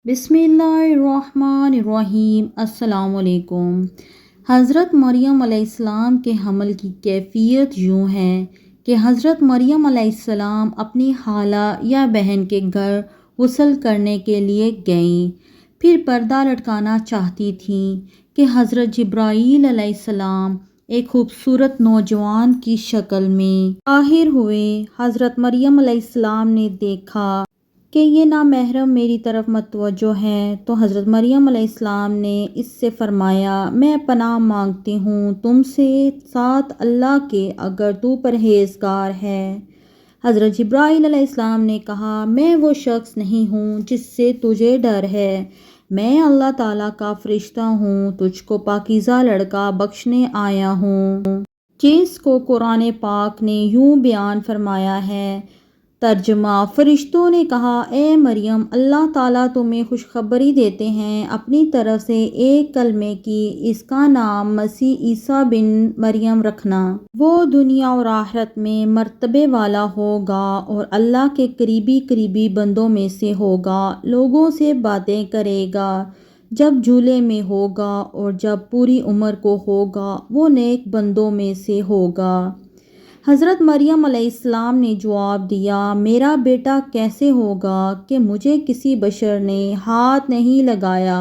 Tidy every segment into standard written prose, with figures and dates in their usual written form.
بسم اللہ الرحمن الرحیم۔ السلام علیکم۔ حضرت مریم علیہ السلام کے حمل کی کیفیت یوں ہے کہ حضرت مریم علیہ السلام اپنی خالہ یا بہن کے گھر غسل کرنے کے لیے گئیں، پھر پردہ لٹکانا چاہتی تھیں کہ حضرت جبرائیل علیہ السلام ایک خوبصورت نوجوان کی شکل میں ظاہر ہوئے۔ حضرت مریم علیہ السلام نے دیکھا کہ یہ نامحرم میری طرف متوجہ ہیں، تو حضرت مریم علیہ السلام نے اس سے فرمایا، میں پناہ مانگتی ہوں تم سے ساتھ اللہ کے، اگر تو پرہیزگار ہے۔ حضرت جبرائیل علیہ السلام نے کہا، میں وہ شخص نہیں ہوں جس سے تجھے ڈر ہے، میں اللہ تعالیٰ کا فرشتہ ہوں، تجھ کو پاکیزہ لڑکا بخشنے آیا ہوں، جس کو قرآن پاک نے یوں بیان فرمایا ہے۔ ترجمہ: فرشتوں نے کہا، اے مریم، اللہ تعالیٰ تمہیں خوشخبری دیتے ہیں اپنی طرف سے ایک کلمے کی، اس کا نام مسیح عیسیٰ بن مریم رکھنا۔ وہ دنیا اور آخرت میں مرتبے والا ہوگا اور اللہ کے قریبی بندوں میں سے ہوگا، لوگوں سے باتیں کرے گا جب جھولے میں ہوگا، اور جب پوری عمر کو ہوگا وہ نیک بندوں میں سے ہوگا۔ حضرت مریم علیہ السلام نے جواب دیا، میرا بیٹا کیسے ہوگا کہ مجھے کسی بشر نے ہاتھ نہیں لگایا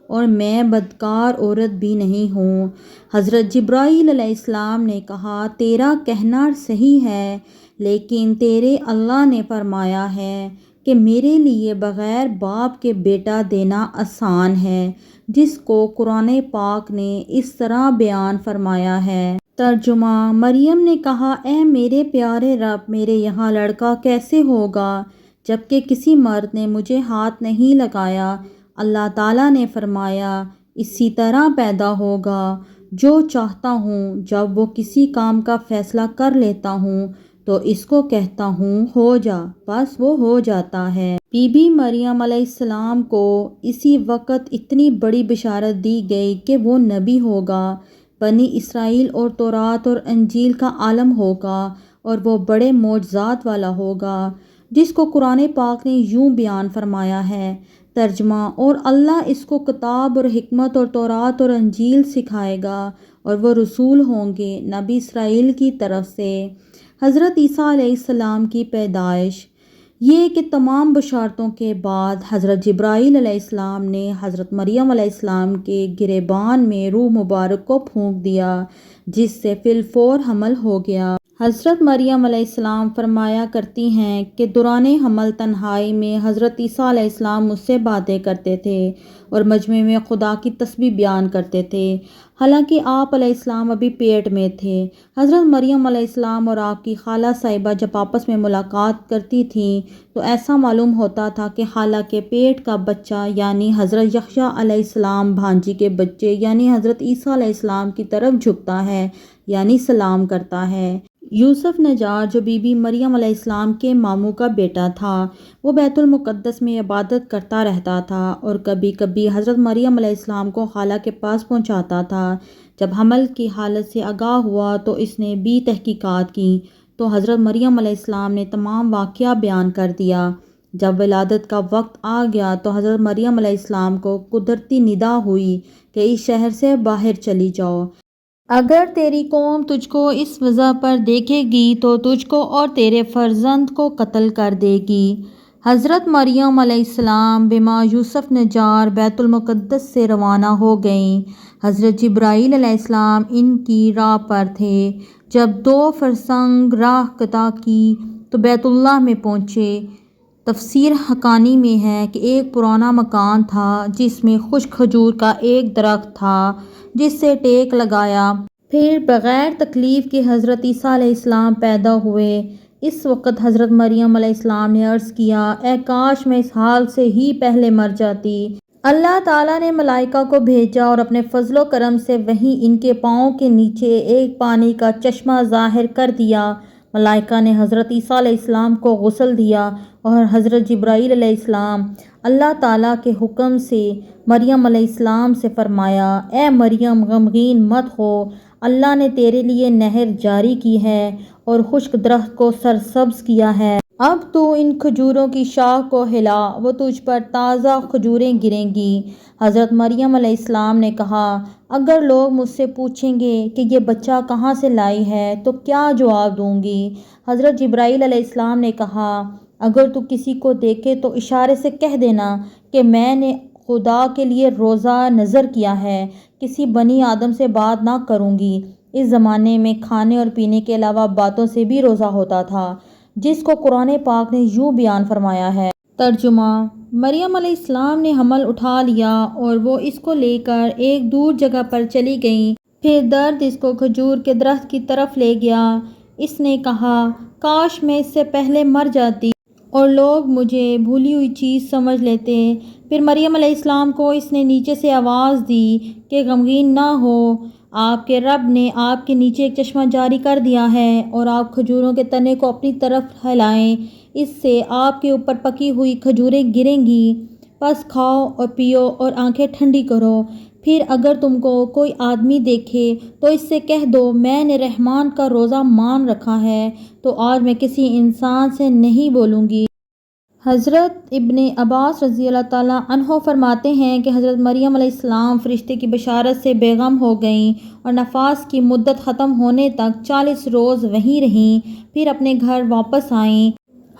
اور میں بدکار عورت بھی نہیں ہوں۔ حضرت جبرائیل علیہ السلام نے کہا، تیرا کہنا صحیح ہے، لیکن تیرے اللہ نے فرمایا ہے کہ میرے لیے بغیر باپ کے بیٹا دینا آسان ہے، جس کو قرآن پاک نے اس طرح بیان فرمایا ہے۔ ترجمہ: مریم نے کہا، اے میرے پیارے رب، میرے یہاں لڑکا کیسے ہوگا جبکہ کسی مرد نے مجھے ہاتھ نہیں لگایا؟ اللہ تعالیٰ نے فرمایا، اسی طرح پیدا ہوگا، جو چاہتا ہوں، جب وہ کسی کام کا فیصلہ کر لیتا ہوں تو اس کو کہتا ہوں ہو جا، بس وہ ہو جاتا ہے۔ بی بی مریم علیہ السلام کو اسی وقت اتنی بڑی بشارت دی گئی کہ وہ نبی ہوگا، بنی اسرائیل اور تورات اور انجیل کا عالم ہوگا، اور وہ بڑے معجزات والا ہوگا، جس کو قرآن پاک نے یوں بیان فرمایا ہے۔ ترجمہ: اور اللہ اس کو کتاب اور حکمت اور تورات اور انجیل سکھائے گا، اور وہ رسول ہوں گے نبی اسرائیل کی طرف سے۔ حضرت عیسیٰ علیہ السلام کی پیدائش۔ یہ کہ تمام بشارتوں کے بعد حضرت جبرائیل علیہ السلام نے حضرت مریم علیہ السلام کے گریبان میں روح مبارک کو پھونک دیا، جس سے فی الفور حمل ہو گیا۔ حضرت مریم علیہ السلام فرمایا کرتی ہیں کہ دوران حمل تنہائی میں حضرت عیسیٰ علیہ السلام مجھ سے باتیں کرتے تھے اور مجمع میں خدا کی تسبیح بیان کرتے تھے، حالانکہ آپ علیہ السلام ابھی پیٹ میں تھے۔ حضرت مریم علیہ السلام اور آپ کی خالہ صاحبہ جب آپس میں ملاقات کرتی تھیں تو ایسا معلوم ہوتا تھا کہ خالہ کے پیٹ کا بچہ یعنی حضرت یحییٰ علیہ السلام بھانجی کے بچے یعنی حضرت عیسیٰ علیہ السلام کی طرف جھکتا ہے، یعنی سلام کرتا ہے۔ یوسف نجار، جو بی بی مریم علیہ السلام کے ماموں کا بیٹا تھا، وہ بیت المقدس میں عبادت کرتا رہتا تھا اور کبھی کبھی حضرت مریم علیہ السلام کو خالہ کے پاس پہنچاتا تھا۔ جب حمل کی حالت سے آگاہ ہوا تو اس نے بھی تحقیقات کی، تو حضرت مریم علیہ السلام نے تمام واقعہ بیان کر دیا۔ جب ولادت کا وقت آ گیا تو حضرت مریم علیہ السلام کو قدرتی ندا ہوئی کہ اس شہر سے باہر چلی جاؤ، اگر تیری قوم تجھ کو اس وضع پر دیکھے گی تو تجھ کو اور تیرے فرزند کو قتل کر دے گی۔ حضرت مریم علیہ السلام بما یوسف نجار بیت المقدس سے روانہ ہو گئیں۔ حضرت جبرائیل علیہ السلام ان کی راہ پر تھے۔ جب 2 فرسنگ راہ قطع کی تو بیت اللہ میں پہنچے۔ تفسیر حقانی میں ہے کہ ایک پرانا مکان تھا جس میں خشک کھجور کا ایک درخت تھا، جس سے ٹیک لگایا۔ پھر بغیر تکلیف کے حضرت عیسیٰ علیہ السلام پیدا ہوئے۔ اس وقت حضرت مریم علیہ السلام نے عرض کیا، اے کاش میں اس حال سے ہی پہلے مر جاتی۔ اللہ تعالیٰ نے ملائکہ کو بھیجا اور اپنے فضل و کرم سے وہیں ان کے پاؤں کے نیچے ایک پانی کا چشمہ ظاہر کر دیا۔ ملائکہ نے حضرت عیسیٰ علیہ السلام کو غسل دیا اور حضرت جبرائیل علیہ السلام اللہ تعالیٰ کے حکم سے مریم علیہ السلام سے فرمایا، اے مریم غمگین مت ہو، اللہ نے تیرے لیے نہر جاری کی ہے اور خشک درخت کو سرسبز کیا ہے۔ اب تو ان کھجوروں کی شاخ کو ہلا، وہ تجھ پر تازہ کھجوریں گریں گی۔ حضرت مریم علیہ السلام نے کہا، اگر لوگ مجھ سے پوچھیں گے کہ یہ بچہ کہاں سے لائی ہے تو کیا جواب دوں گی؟ حضرت جبرائیل علیہ السلام نے کہا، اگر تو کسی کو دیکھے تو اشارے سے کہہ دینا کہ میں نے خدا کے لیے روزہ نذر کیا ہے، کسی بنی آدم سے بات نہ کروں گی۔ اس زمانے میں کھانے اور پینے کے علاوہ باتوں سے بھی روزہ ہوتا تھا، جس کو قرآن پاک نے یوں بیان فرمایا ہے۔ ترجمہ: مریم علیہ السلام نے حمل اٹھا لیا اور وہ اس کو لے کر ایک دور جگہ پر چلی گئیں۔ پھر درد اس کو کھجور کے درخت کی طرف لے گیا۔ اس نے کہا، کاش میں اس سے پہلے مر جاتی اور لوگ مجھے بھولی ہوئی چیز سمجھ لیتے۔ پھر مریم علیہ السلام کو اس نے نیچے سے آواز دی کہ غمگین نہ ہو، آپ کے رب نے آپ کے نیچے ایک چشمہ جاری کر دیا ہے اور آپ کھجوروں کے تنے کو اپنی طرف ہلائیں، اس سے آپ کے اوپر پکی ہوئی کھجوریں گریں گی، پس کھاؤ اور پیو اور آنکھیں ٹھنڈی کرو۔ پھر اگر تم کو کوئی آدمی دیکھے تو اس سے کہہ دو، میں نے رحمان کا روزہ مان رکھا ہے تو آج میں کسی انسان سے نہیں بولوں گی۔ حضرت ابن عباس رضی اللہ تعالیٰ عنہ فرماتے ہیں کہ حضرت مریم علیہ السلام فرشتے کی بشارت سے بے غم ہو گئیں اور نفاس کی مدت ختم ہونے تک 40 روز وہیں رہیں، پھر اپنے گھر واپس آئیں۔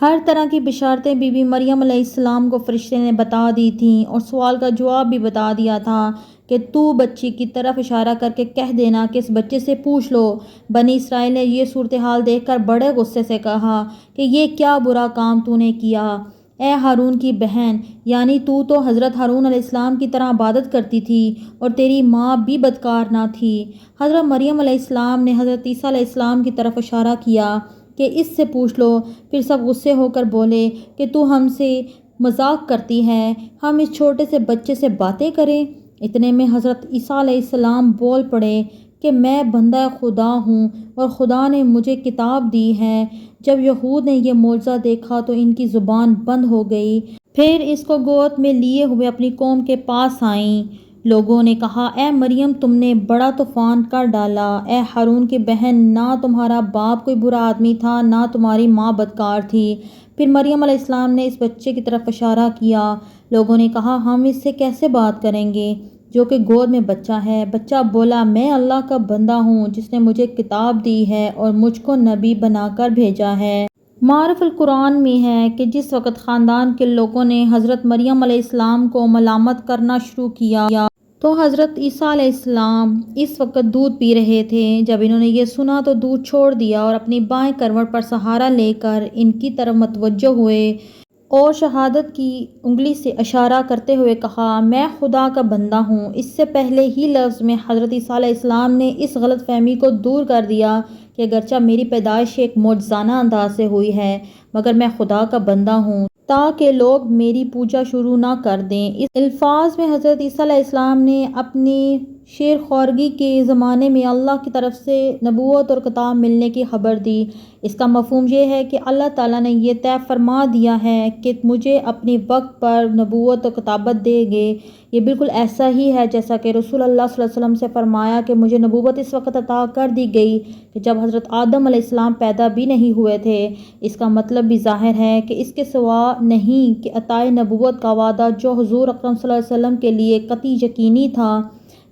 ہر طرح کی بشارتیں بی بی مریم علیہ السلام کو فرشتے نے بتا دی تھیں اور سوال کا جواب بھی بتا دیا تھا کہ تو بچی کی طرف اشارہ کر کے کہہ دینا کہ اس بچے سے پوچھ لو۔ بنی اسرائیل نے یہ صورتحال دیکھ کر بڑے غصے سے کہا کہ یہ کیا برا کام تو نے کیا، اے ہارون کی بہن، یعنی تو حضرت ہارون علیہ السلام کی طرح عبادت کرتی تھی اور تیری ماں بھی بدکار نہ تھی۔ حضرت مریم علیہ السلام نے حضرت عیسیٰ علیہ السلام کی طرف اشارہ کیا کہ اس سے پوچھ لو۔ پھر سب غصے ہو کر بولے کہ تو ہم سے مذاق کرتی ہے، ہم اس چھوٹے سے بچے سے باتیں کریں؟ اتنے میں حضرت عیسیٰ علیہ السلام بول پڑے کہ میں بندہ خدا ہوں اور خدا نے مجھے کتاب دی ہے۔ جب یہود نے یہ معجزہ دیکھا تو ان کی زبان بند ہو گئی، پھر اس کو گود میں لیے ہوئے اپنی قوم کے پاس آئیں۔ لوگوں نے کہا، اے مریم، تم نے بڑا طوفان کر ڈالا۔ اے ہارون کی بہن، نہ تمہارا باپ کوئی برا آدمی تھا نہ تمہاری ماں بدکار تھی۔ پھر مریم علیہ السلام نے اس بچے کی طرف اشارہ کیا۔ لوگوں نے کہا، ہم اس سے کیسے بات کریں گے جو کہ گود میں بچہ ہے؟ بچہ بولا، میں اللہ کا بندہ ہوں جس نے مجھے کتاب دی ہے اور مجھ کو نبی بنا کر بھیجا ہے۔ معرف القرآن میں ہے کہ جس وقت خاندان کے لوگوں نے حضرت مریم علیہ السلام کو ملامت کرنا شروع کیا تو حضرت عیسیٰ علیہ السلام اس وقت دودھ پی رہے تھے۔ جب انہوں نے یہ سنا تو دودھ چھوڑ دیا اور اپنی بائیں کروٹ پر سہارا لے کر ان کی طرف متوجہ ہوئے اور شہادت کی انگلی سے اشارہ کرتے ہوئے کہا، میں خدا کا بندہ ہوں۔ اس سے پہلے ہی لفظ میں حضرت عیسیٰ علیہ السلام نے اس غلط فہمی کو دور کر دیا کہ اگرچہ میری پیدائش ایک معجزانہ انداز سے ہوئی ہے مگر میں خدا کا بندہ ہوں تاکہ لوگ میری پوجا شروع نہ کر دیں۔ اس الفاظ میں حضرت عیسیٰ علیہ السلام نے اپنی شیر خورگی کے زمانے میں اللہ کی طرف سے نبوت اور کتاب ملنے کی خبر دی۔ اس کا مفہوم یہ ہے کہ اللہ تعالیٰ نے یہ طے فرما دیا ہے کہ مجھے اپنی وقت پر نبوت اور کتابت دے گے۔ یہ بالکل ایسا ہی ہے جیسا کہ رسول اللہ صلی اللہ علیہ وسلم سے فرمایا کہ مجھے نبوت اس وقت عطا کر دی گئی کہ جب حضرت آدم علیہ السلام پیدا بھی نہیں ہوئے تھے۔ اس کا مطلب بھی ظاہر ہے کہ اس کے سوا نہیں کہ عطائے نبوت کا وعدہ جو حضور اکرم صلی اللہ علیہ وسلم کے لیے قطعی یقینی تھا،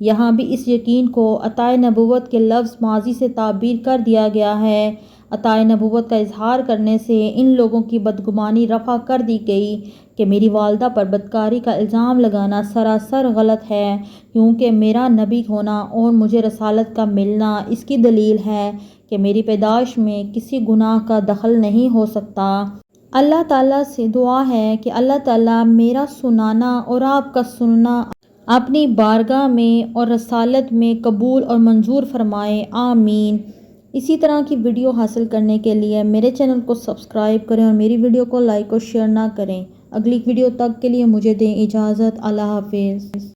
یہاں بھی اس یقین کو عطائے نبوت کے لفظ ماضی سے تعبیر کر دیا گیا ہے۔ عطائے نبوت کا اظہار کرنے سے ان لوگوں کی بدگمانی رفع کر دی گئی کہ میری والدہ پر بدکاری کا الزام لگانا سراسر غلط ہے، کیونکہ میرا نبی ہونا اور مجھے رسالت کا ملنا اس کی دلیل ہے کہ میری پیدائش میں کسی گناہ کا دخل نہیں ہو سکتا۔ اللہ تعالیٰ سے دعا ہے کہ اللہ تعالیٰ میرا سنانا اور آپ کا سننا اپنی بارگاہ میں اور رسالت میں قبول اور منظور فرمائے، آمین۔ اسی طرح کی ویڈیو حاصل کرنے کے لیے میرے چینل کو سبسکرائب کریں اور میری ویڈیو کو لائک اور شیئر نہ کریں۔ اگلی ویڈیو تک کے لیے مجھے دیں اجازت۔ اللہ حافظ۔